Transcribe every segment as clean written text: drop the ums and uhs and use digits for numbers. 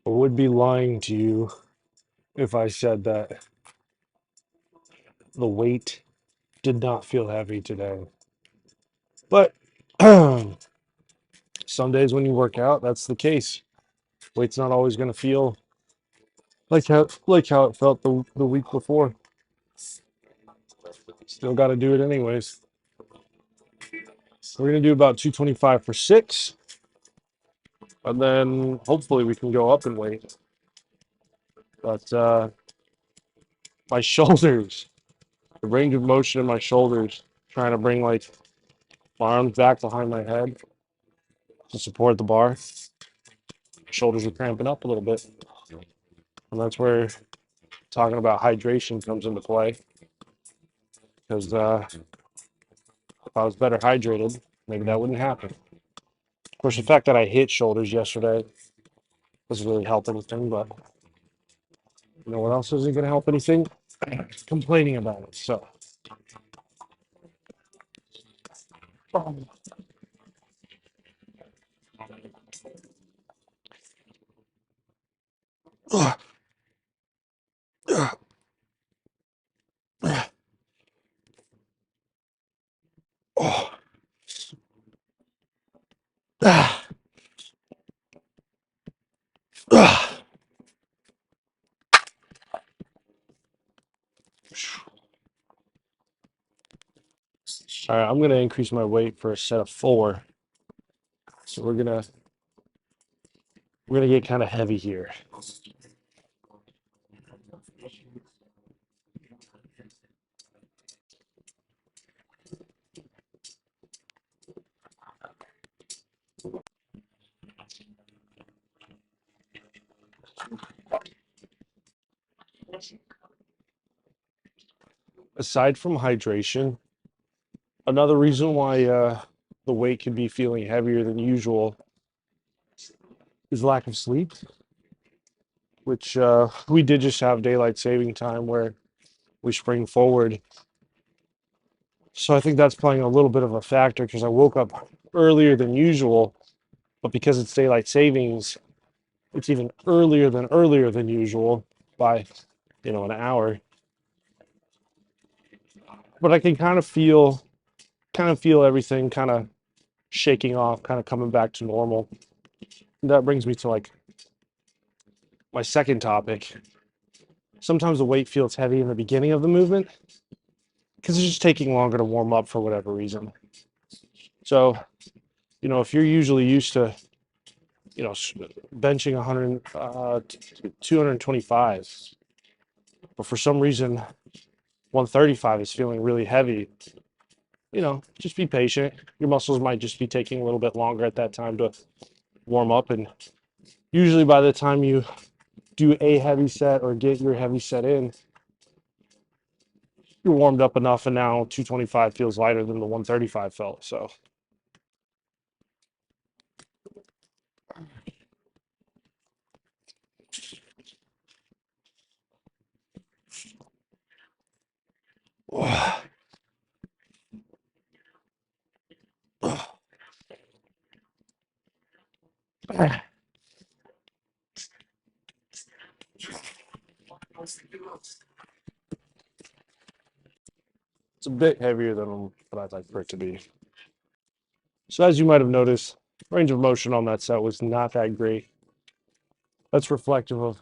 I would be lying to you if I said that the weight did not feel heavy today. But some days when you work out, that's the case. Weight's not always going to feel like how it felt the week before. Still got to do it anyways. We're going to do about 225 for 6, and then hopefully we can go up in weight. But my shoulders, the range of motion in my shoulders, trying to bring like my arms back behind my head to support the bar. Shoulders are cramping up a little bit. And that's where talking about hydration comes into play. Because if I was better hydrated, maybe that wouldn't happen. Of course, the fact that I hit shoulders yesterday doesn't really help anything, but you know what else isn't going to help anything? Complaining about it. So, all right, I'm going to increase my weight for a set of 4. So we're gonna get kind of heavy here. Aside from hydration, another reason why the weight could be feeling heavier than usual is lack of sleep, which we did just have daylight saving time where we spring forward. So I think that's playing a little bit of a factor because I woke up earlier than usual, but because it's daylight savings, it's even earlier than usual by, an hour. But I can kind of feel everything kind of shaking off, kind of coming back to normal. And that brings me to like my second topic. Sometimes the weight feels heavy in the beginning of the movement because it's just taking longer to warm up for whatever reason. So, if you're usually used to, benching 100, 225, but for some reason 135 is feeling really heavy, just be patient. Your muscles might just be taking a little bit longer at that time to warm up. And usually by the time you do a heavy set or get your heavy set in, you're warmed up enough, and now 225 feels lighter than the 135 felt. So, it's a bit heavier than what I'd like for it to be. So, as you might have noticed, range of motion on that set was not that great. That's reflective of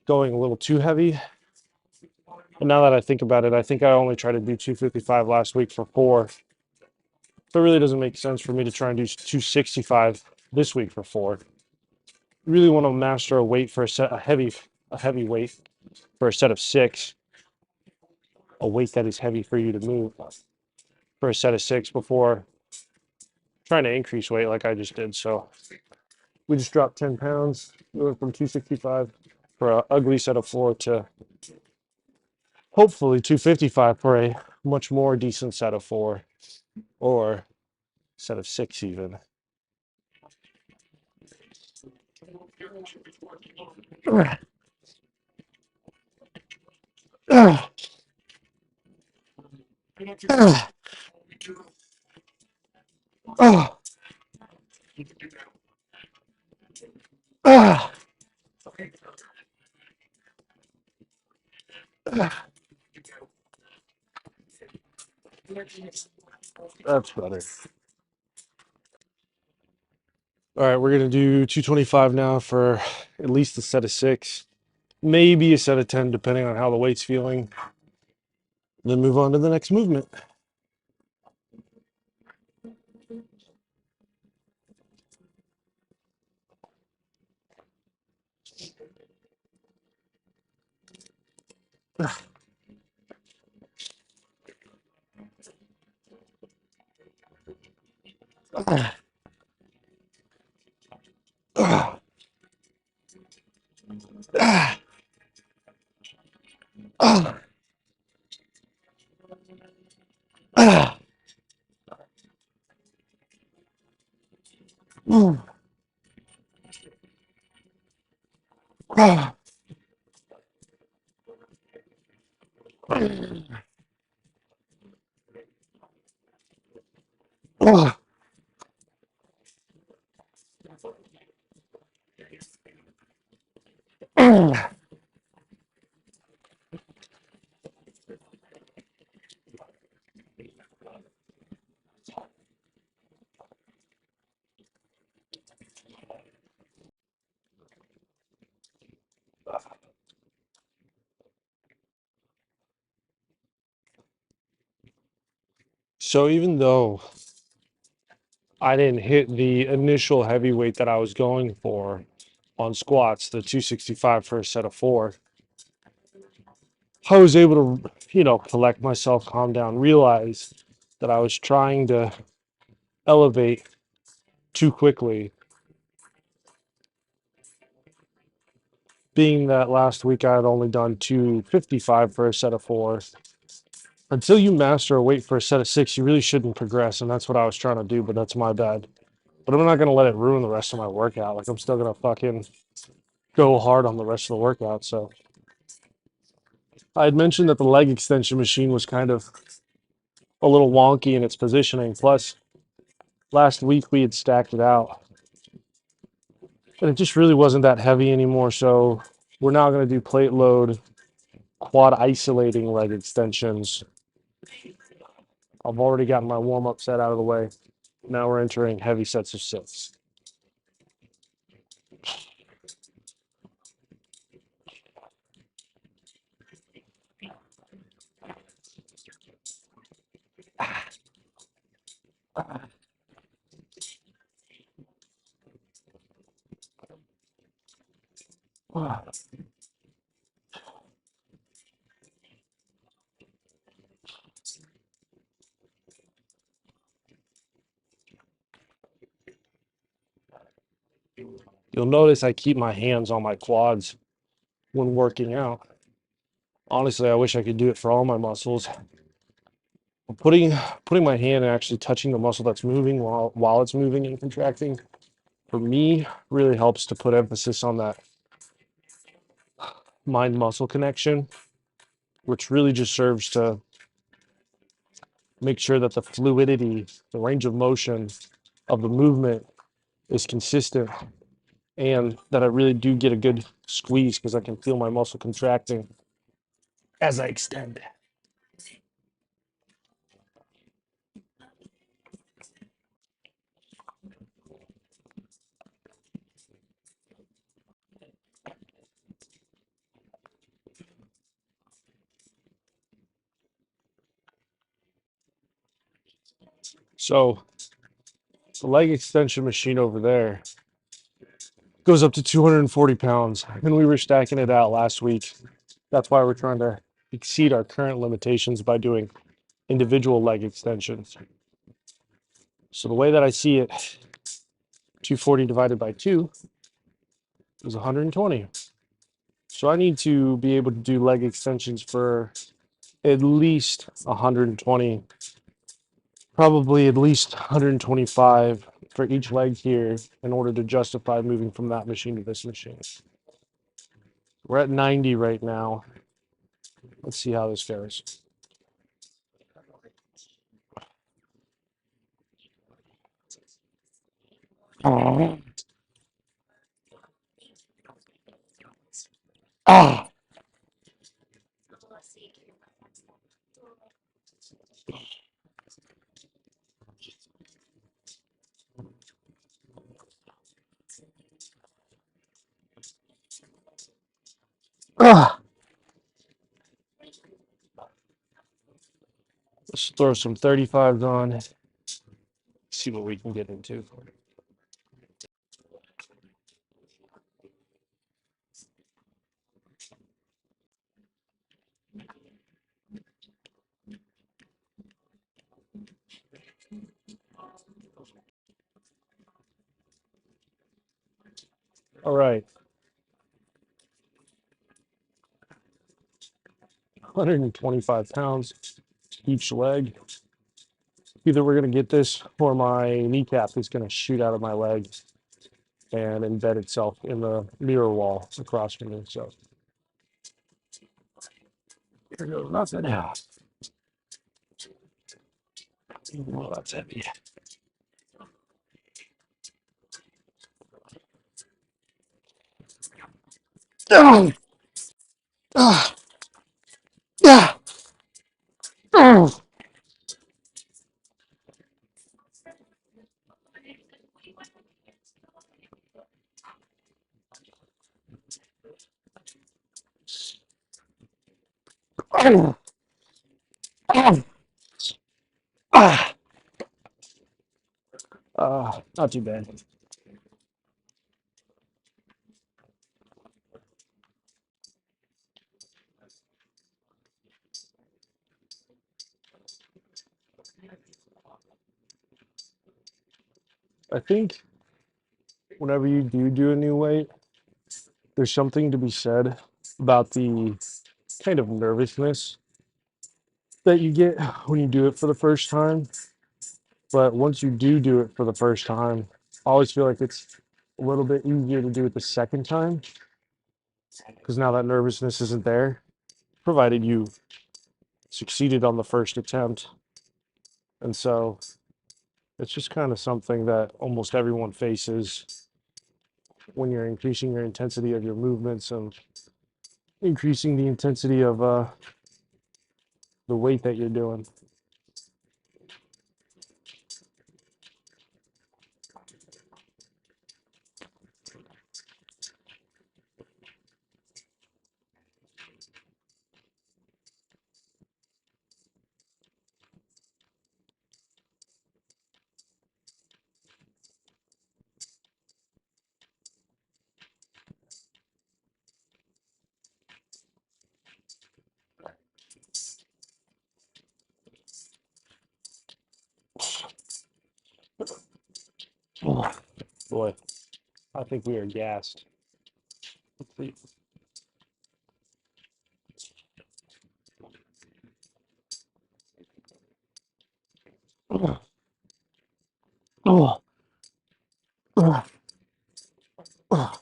going a little too heavy. And now that I think about it, I think I only tried to do 255 last week for 4. So it really doesn't make sense for me to try and do 265 this week for 4. You really want to master a weight for a heavy weight for a set of 6, a weight that is heavy for you to move for a set of 6 before trying to increase weight like I just did. So we just dropped 10 pounds. We went from 265 for an ugly set of 4 to hopefully 255 for a much more decent set of 4 or set of 6 even. That's better. All right, we're gonna do 225 now for at least a set of 6, maybe a set of 10, depending on how the weight's feeling. Then move on to the next movement. So even though I didn't hit the initial heavyweight that I was going for on squats, the 265 for a set of 4, I was able to, collect myself, calm down, realize that I was trying to elevate too quickly. Being that last week I had only done 255 for a set of 4. Until you master a weight for a set of 6, you really shouldn't progress, and that's what I was trying to do, but that's my bad. But I'm not going to let it ruin the rest of my workout. Like, I'm still going to fucking go hard on the rest of the workout. So I had mentioned that the leg extension machine was kind of a little wonky in its positioning. Plus, last week we had stacked it out, and it just really wasn't that heavy anymore. So we're now going to do plate load quad isolating leg extensions. I've already gotten my warm up set out of the way. Now we're entering heavy sets of 6. You'll notice I keep my hands on my quads when working out. Honestly, I wish I could do it for all my muscles. Putting my hand and actually touching the muscle that's moving while it's moving and contracting, for me, really helps to put emphasis on that mind muscle connection, which really just serves to make sure that the fluidity, the range of motion of the movement is consistent, and that I really do get a good squeeze because I can feel my muscle contracting as I extend. So the leg extension machine over there goes up to 240 pounds, and we were stacking it out last week. That's why we're trying to exceed our current limitations by doing individual leg extensions. So the way that I see it, 240 divided by 2 is 120. So I need to be able to do leg extensions for at least 120, probably at least 125 for each leg here in order to justify moving from that machine to this machine. We're at 90 right now. Let's see how this goes. Ah, Ah, let's throw some 35s on. See what we can get into. All right, 125 pounds each leg. Either we're going to get this or my kneecap is going to shoot out of my leg and embed itself in the mirror wall across from me. So here goes nothing. Well, that's heavy. Oh, ah, yeah. Oh, oh, oh, ah. Not too bad. I think whenever you do a new weight, there's something to be said about the kind of nervousness that you get when you do it for the first time. But once you do it for the first time, I always feel like it's a little bit easier to do it the second time because now that nervousness isn't there, provided you succeeded on the first attempt. And so it's just kind of something that almost everyone faces when you're increasing your intensity of your movements and increasing the intensity of the weight that you're doing. Oh, boy, I think we are gassed. Let's see. Oh, oh, oh, oh,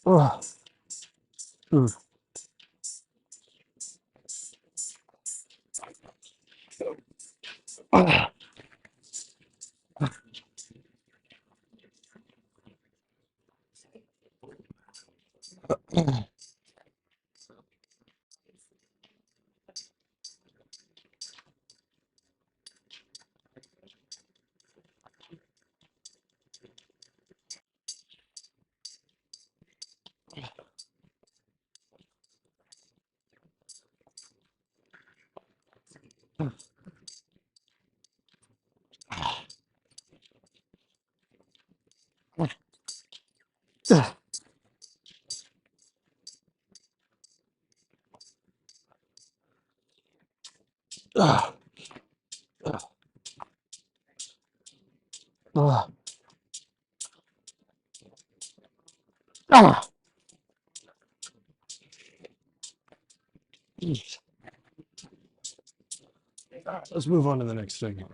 oh, oh, oh. Ah, ah, ah, ah. All right, let's move on to the next thing.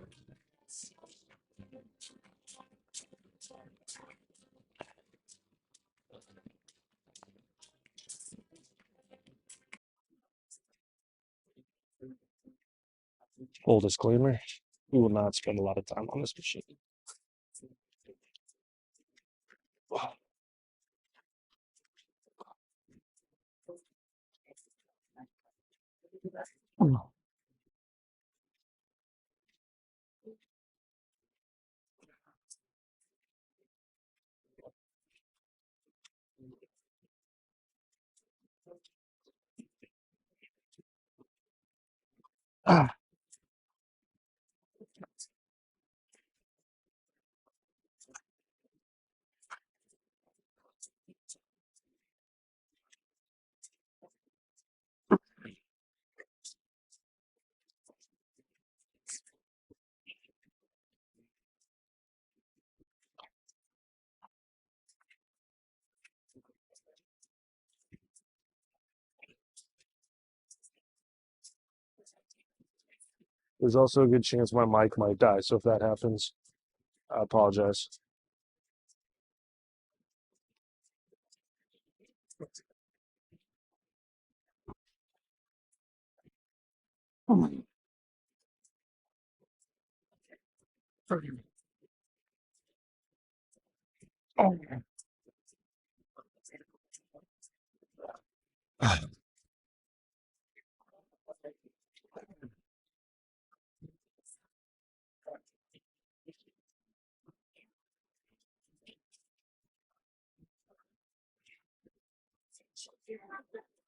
Full disclaimer, we will not spend a lot of time on this machine. Ah, there's also a good chance my mic might die. So if that happens, I apologize.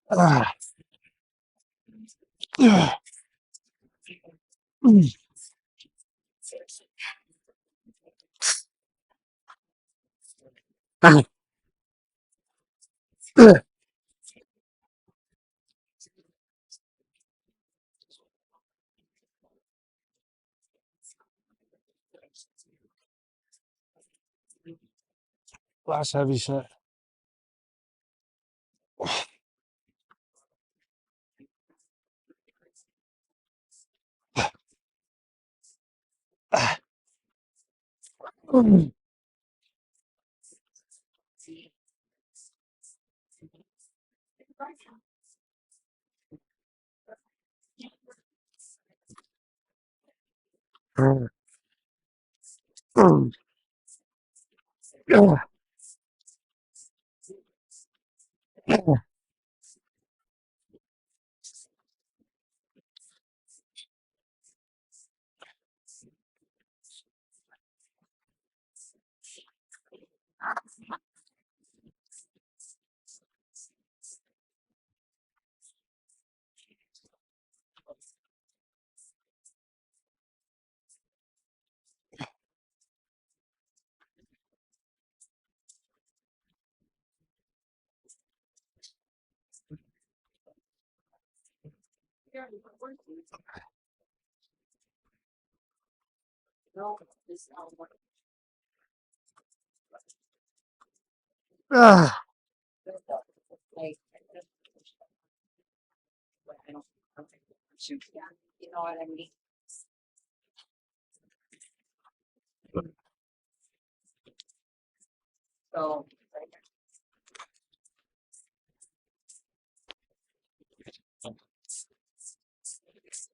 Ah, ah, ah. Last heavy set. Ah. Ah.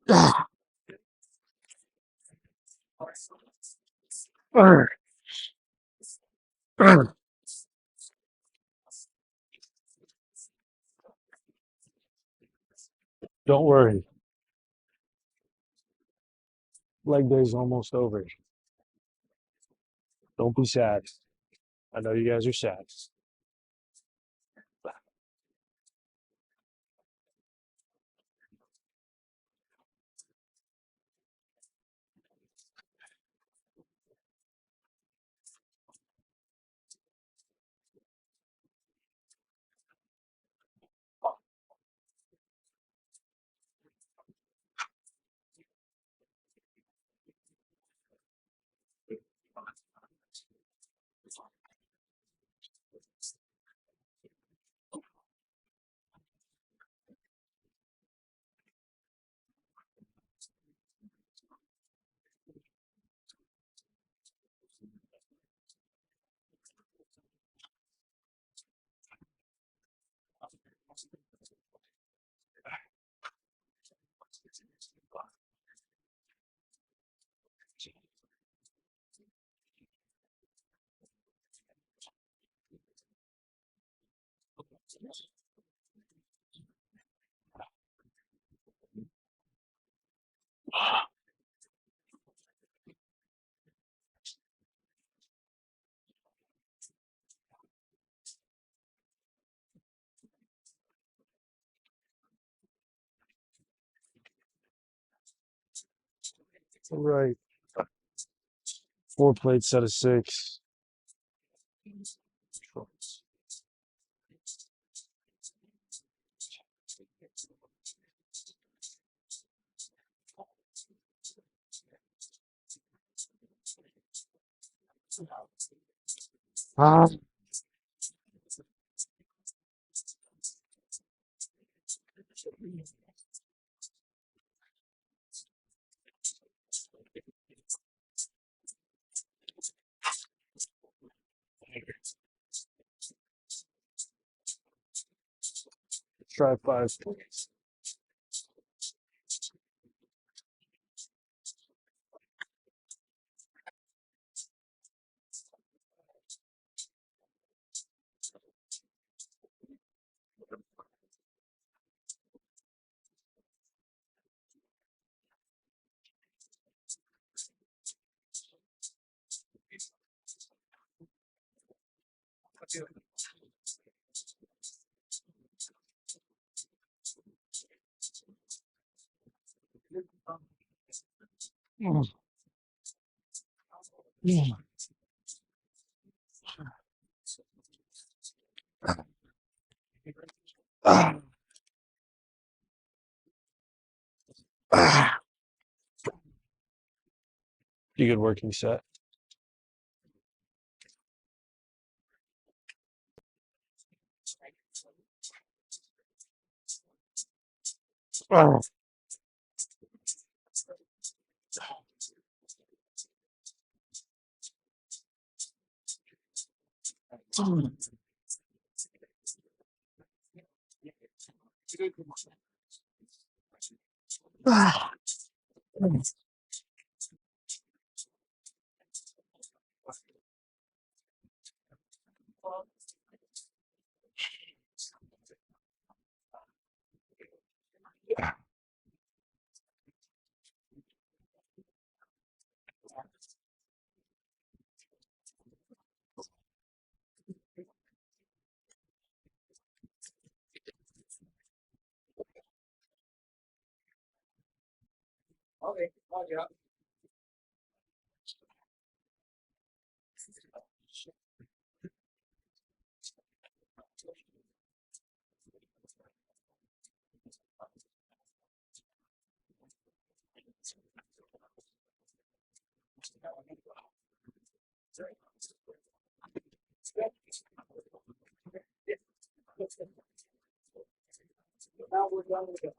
Ah. Ah. Ah. Don't worry. Leg day's almost over. Don't be sad. I know you guys are sad. Right. 4 plate set of 6. Ah, try 5. Ah, ah. Pretty good working set. Ah. Ah.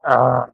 Ah.